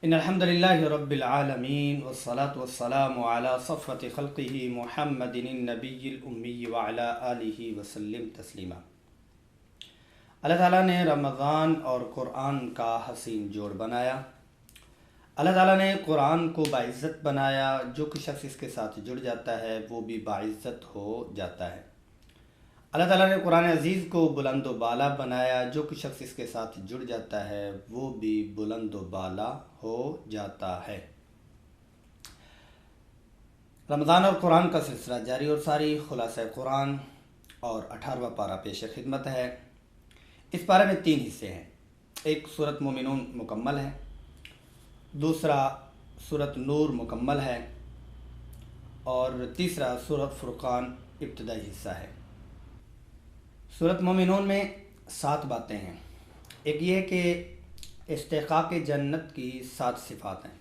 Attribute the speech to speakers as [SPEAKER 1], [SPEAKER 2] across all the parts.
[SPEAKER 1] ان الحمد للہ رب العالمین والصلاة والسلام علی صفوت خلقہ محمد النبی الامی وعلی آلہ وسلم تسلیما۔ اللہ تعالیٰ نے رمضان اور قرآن کا حسین جوڑ بنایا۔ اللہ تعالیٰ نے قرآن کو باعزت بنایا، جو کہ شخص اس کے ساتھ جڑ جاتا ہے وہ بھی باعزت ہو جاتا ہے۔ اللہ تعالیٰ نے قرآن عزیز کو بلند و بالا بنایا، جو کہ شخص اس کے ساتھ جڑ جاتا ہے وہ بھی بلند و بالا ہو جاتا ہے۔ رمضان اور قرآن کا سلسلہ جاری اور ساری، خلاصہ قرآن اور 18واں پارہ پیش خدمت ہے۔ اس پارے میں 3 حصے ہیں۔ ایک سورۃ مومنون مکمل ہے، دوسرا سورۃ نور مکمل ہے، اور تیسرا سورۃ فرقان ابتدائی حصہ ہے۔ سورۃ مومنون میں 7 باتیں ہیں۔ ایک یہ کہ استحقاق جنت کی 7 صفات ہیں،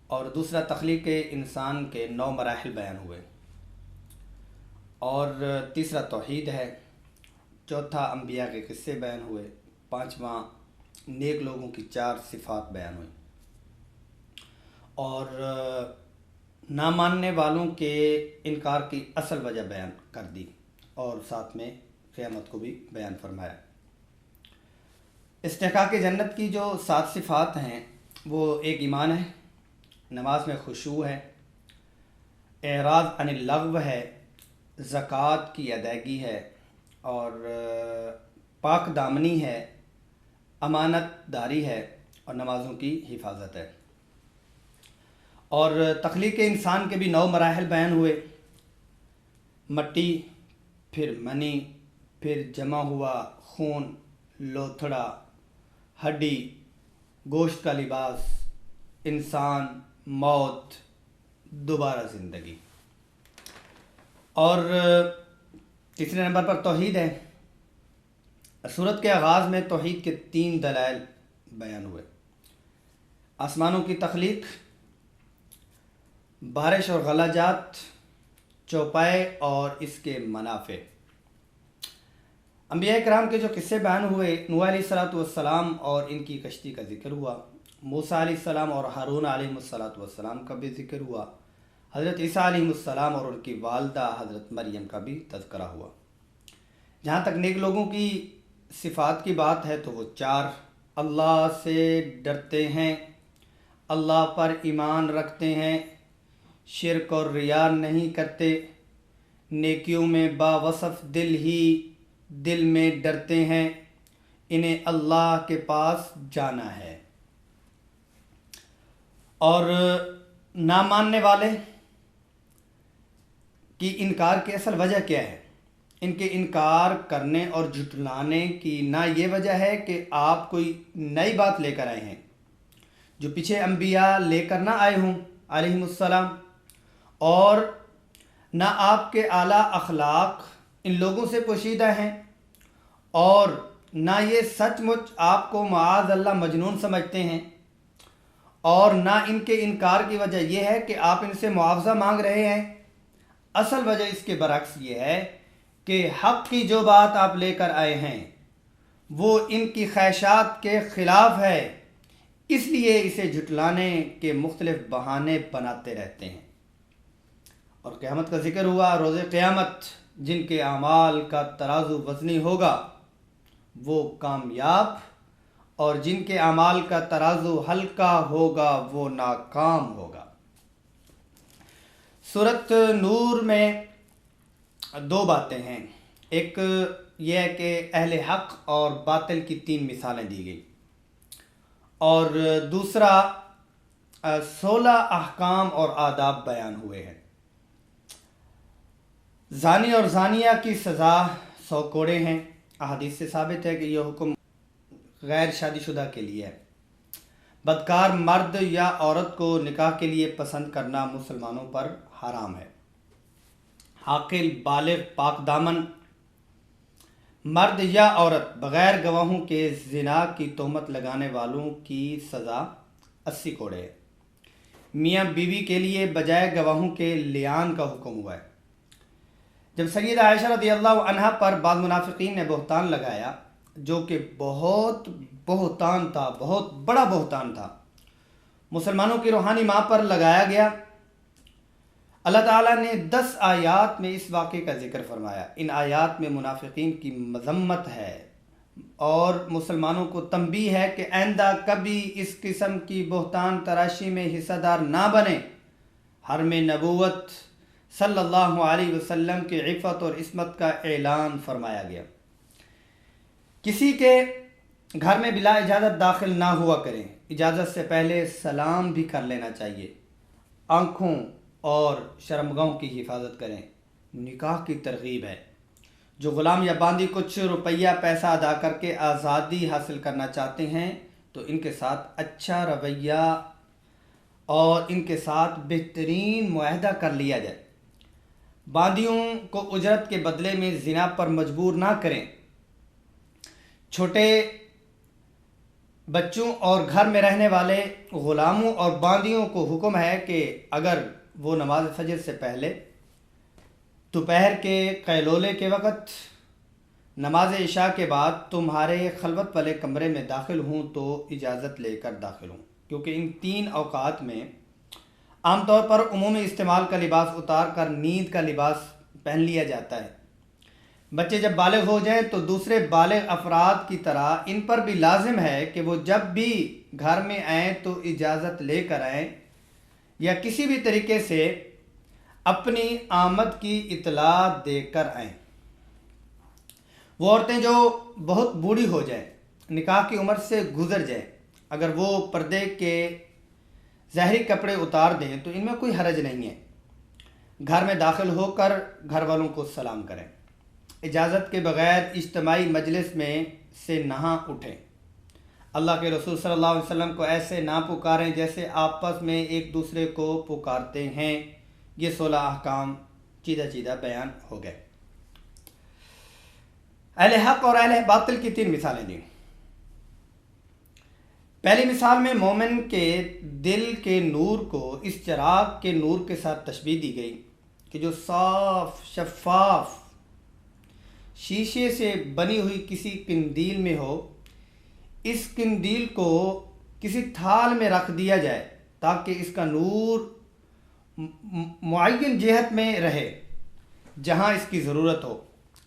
[SPEAKER 1] اور دوسرا تخلیق انسان کے 9 مراحل بیان ہوئے، اور تیسرا توحید ہے، چوتھا انبیاء کے قصے بیان ہوئے، 5واں نیک لوگوں کی 4 صفات بیان ہوئیں، اور نہ ماننے والوں کے انکار کی اصل وجہ بیان کر دی، اور ساتھ میں قیامت کو بھی بیان فرمایا۔ استحقاق جنت کی جو 7 صفات ہیں وہ ایک ایمان ہے، نماز میں خشوع ہے، اعراض عن اللغو ہے، زکوٰۃ کی ادائیگی ہے، اور پاک دامنی ہے، امانت داری ہے، اور نمازوں کی حفاظت ہے۔ اور تخلیق انسان کے بھی 9 مراحل بیان ہوئے، مٹی، پھر منی، پھر جمع ہوا خون، لوتھڑا، ہڈی، گوشت کا لباس، انسان، موت، دوبارہ زندگی۔ اور تیسرے نمبر پر توحید ہے۔ سورت کے آغاز میں توحید کے 3 دلائل بیان ہوئے: آسمانوں کی تخلیق، بارش اور غلہ جات، چوپائے اور اس کے منافع۔ انبیاء کرام کے جو قصے بیان ہوئے، نوح علیہ السلام اور ان کی کشتی کا ذکر ہوا، موسیٰ علیہ السلام اور ہارون علیہ السلام کا بھی ذکر ہوا، حضرت عیسیٰ علیہ السلام اور ان کی والدہ حضرت مریم کا بھی تذکرہ ہوا۔ جہاں تک نیک لوگوں کی صفات کی بات ہے تو وہ 4: اللہ سے ڈرتے ہیں، اللہ پر ایمان رکھتے ہیں، شرک اور ریا نہیں کرتے، نیکیوں میں باوصف دل میں ڈرتے ہیں، انہیں اللہ کے پاس جانا ہے۔ اور نہ ماننے والے کی انکار کی اصل وجہ کیا ہے؟ ان کے انکار کرنے اور جھٹلانے کی نہ یہ وجہ ہے کہ آپ کوئی نئی بات لے کر آئے ہیں جو پیچھے انبیاء لے کر نہ آئے ہوں علیہم السلام، اور نہ آپ کے اعلیٰ اخلاق ان لوگوں سے پوشیدہ ہیں، اور نہ یہ سچ مچ آپ کو معاذ اللہ مجنون سمجھتے ہیں، اور نہ ان کے انکار کی وجہ یہ ہے کہ آپ ان سے معاوضہ مانگ رہے ہیں۔ اصل وجہ اس کے برعکس یہ ہے کہ حق کی جو بات آپ لے کر آئے ہیں وہ ان کی خواہشات کے خلاف ہے، اس لیے اسے جھٹلانے کے مختلف بہانے بناتے رہتے ہیں۔ اور قیامت کا ذکر ہوا، روز قیامت جن کے اعمال کا ترازو وزنی ہوگا وہ کامیاب، اور جن کے اعمال کا ترازو ہلکا ہوگا وہ ناکام ہوگا۔ سورۃ نور میں 2 باتیں ہیں۔ ایک یہ ہے کہ اہل حق اور باطل کی 3 مثالیں دی گئی، اور دوسرا 16 احکام اور آداب بیان ہوئے ہیں۔ زانی اور زانیہ کی سزا 100 کوڑے ہیں۔ احادیث سے ثابت ہے کہ یہ حکم غیر شادی شدہ کے لیے ہے۔ بدکار مرد یا عورت کو نکاح کے لیے پسند کرنا مسلمانوں پر حرام ہے۔ عاقل، بالغ، پاک دامن مرد یا عورت بغیر گواہوں کے زنا کی تہمت لگانے والوں کی سزا 80 کوڑے ہے۔ میاں بیوی کے لیے بجائے گواہوں کے لیان کا حکم ہوا ہے۔ جب سیدہ عائشہ رضی اللہ عنہا پر بعض منافقین نے بہتان لگایا، جو کہ بہت بہتان تھا، بہت بڑا بہتان تھا، مسلمانوں کی روحانی ماں پر لگایا گیا۔ اللہ تعالیٰ نے 10 آیات میں اس واقعے کا ذکر فرمایا۔ ان آیات میں منافقین کی مذمت ہے اور مسلمانوں کو تنبیہ ہے کہ آئندہ کبھی اس قسم کی بہتان تراشی میں حصہ دار نہ بنے۔ حرم نبوت صلی اللہ علیہ وسلم کی عفت اور عصمت کا اعلان فرمایا گیا۔ کسی کے گھر میں بلا اجازت داخل نہ ہوا کریں، اجازت سے پہلے سلام بھی کر لینا چاہیے۔ آنکھوں اور شرمگاہوں کی حفاظت کریں۔ نکاح کی ترغیب ہے۔ جو غلام یا باندی کچھ روپیہ پیسہ ادا کر کے آزادی حاصل کرنا چاہتے ہیں تو ان کے ساتھ اچھا رویہ اور ان کے ساتھ بہترین معاہدہ کر لیا جائے۔ باندیوں کو اجرت کے بدلے میں زنا پر مجبور نہ کریں۔ چھوٹے بچوں اور گھر میں رہنے والے غلاموں اور باندیوں کو حکم ہے کہ اگر وہ نماز فجر سے پہلے، دوپہر کے قیلولے کے وقت، نماز عشاء کے بعد تمہارے خلوت والے کمرے میں داخل ہوں تو اجازت لے کر داخل ہوں، کیونکہ ان 3 اوقات میں عام طور پر عمومی استعمال کا لباس اتار کر نیند کا لباس پہن لیا جاتا ہے۔ بچے جب بالغ ہو جائیں تو دوسرے بالغ افراد کی طرح ان پر بھی لازم ہے کہ وہ جب بھی گھر میں آئیں تو اجازت لے کر آئیں یا کسی بھی طریقے سے اپنی آمد کی اطلاع دے کر آئیں۔ وہ عورتیں جو بہت بوڑھی ہو جائیں، نکاح کی عمر سے گزر جائیں، اگر وہ پردے کے ظاہری کپڑے اتار دیں تو ان میں کوئی حرج نہیں ہے۔ گھر میں داخل ہو کر گھر والوں کو سلام کریں۔ اجازت کے بغیر اجتماعی مجلس میں سے نہ اٹھیں۔ اللہ کے رسول صلی اللہ علیہ وسلم کو ایسے نہ پکاریں جیسے آپس میں ایک دوسرے کو پکارتے ہیں۔ یہ 16 احکام چیدہ بیان ہو گئے۔ اہل حق اور اہل باطل کی 3 مثالیں دیں۔ پہلی مثال میں مومن کے دل کے نور کو اس چراغ کے نور کے ساتھ تشبیہ دی گئی کہ جو صاف شفاف شیشے سے بنی ہوئی کسی قندیل میں ہو۔ اس قندیل کو کسی تھال میں رکھ دیا جائے تاکہ اس کا نور معین جہت میں رہے جہاں اس کی ضرورت ہو۔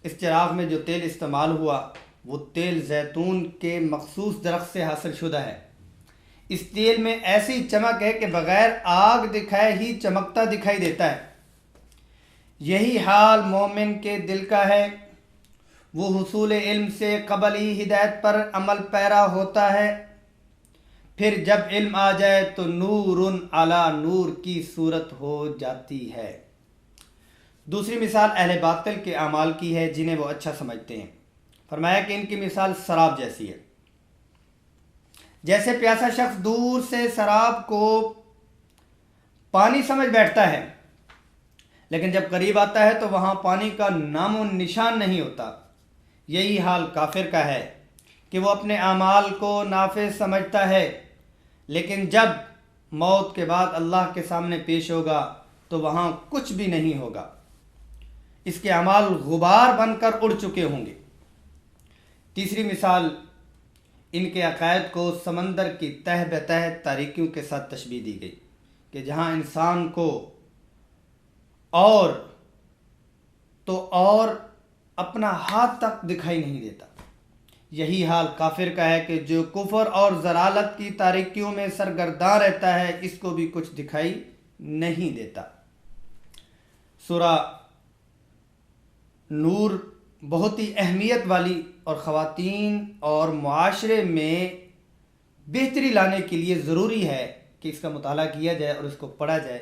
[SPEAKER 1] اس چراغ میں جو تیل استعمال ہوا وہ تیل زیتون کے مخصوص درخت سے حاصل شدہ ہے۔ اس تیل میں ایسی چمک ہے کہ بغیر آگ دکھائے ہی چمکتا دکھائی دیتا ہے۔ یہی حال مومن کے دل کا ہے۔ وہ حصول علم سے قبل ہی ہدایت پر عمل پیرا ہوتا ہے، پھر جب علم آ جائے تو نور علی نور کی صورت ہو جاتی ہے۔ دوسری مثال اہل باطل کے اعمال کی ہے جنہیں وہ اچھا سمجھتے ہیں۔ فرمایا کہ ان کی مثال سراب جیسی ہے۔ جیسے پیاسا شخص دور سے سراب کو پانی سمجھ بیٹھتا ہے، لیکن جب قریب آتا ہے تو وہاں پانی کا نام و نشان نہیں ہوتا۔ یہی حال کافر کا ہے کہ وہ اپنے اعمال کو نافذ سمجھتا ہے، لیکن جب موت کے بعد اللہ کے سامنے پیش ہوگا تو وہاں کچھ بھی نہیں ہوگا۔ اس کے اعمال غبار بن کر اڑ چکے ہوں گے۔ تیسری مثال ان کے عقائد کو سمندر کی تہ بتہ تاریکیوں کے ساتھ تشبیہ دی گئی کہ جہاں انسان کو اور اپنا ہاتھ تک دکھائی نہیں دیتا۔ یہی حال کافر کا ہے کہ جو کفر اور ضلالت کی تاریکیوں میں سرگرداں رہتا ہے، اس کو بھی کچھ دکھائی نہیں دیتا۔ سورہ نور بہت ہی اہمیت والی اور خواتین اور معاشرے میں بہتری لانے کے لیے ضروری ہے کہ اس کا مطالعہ کیا جائے اور اس کو پڑھا جائے۔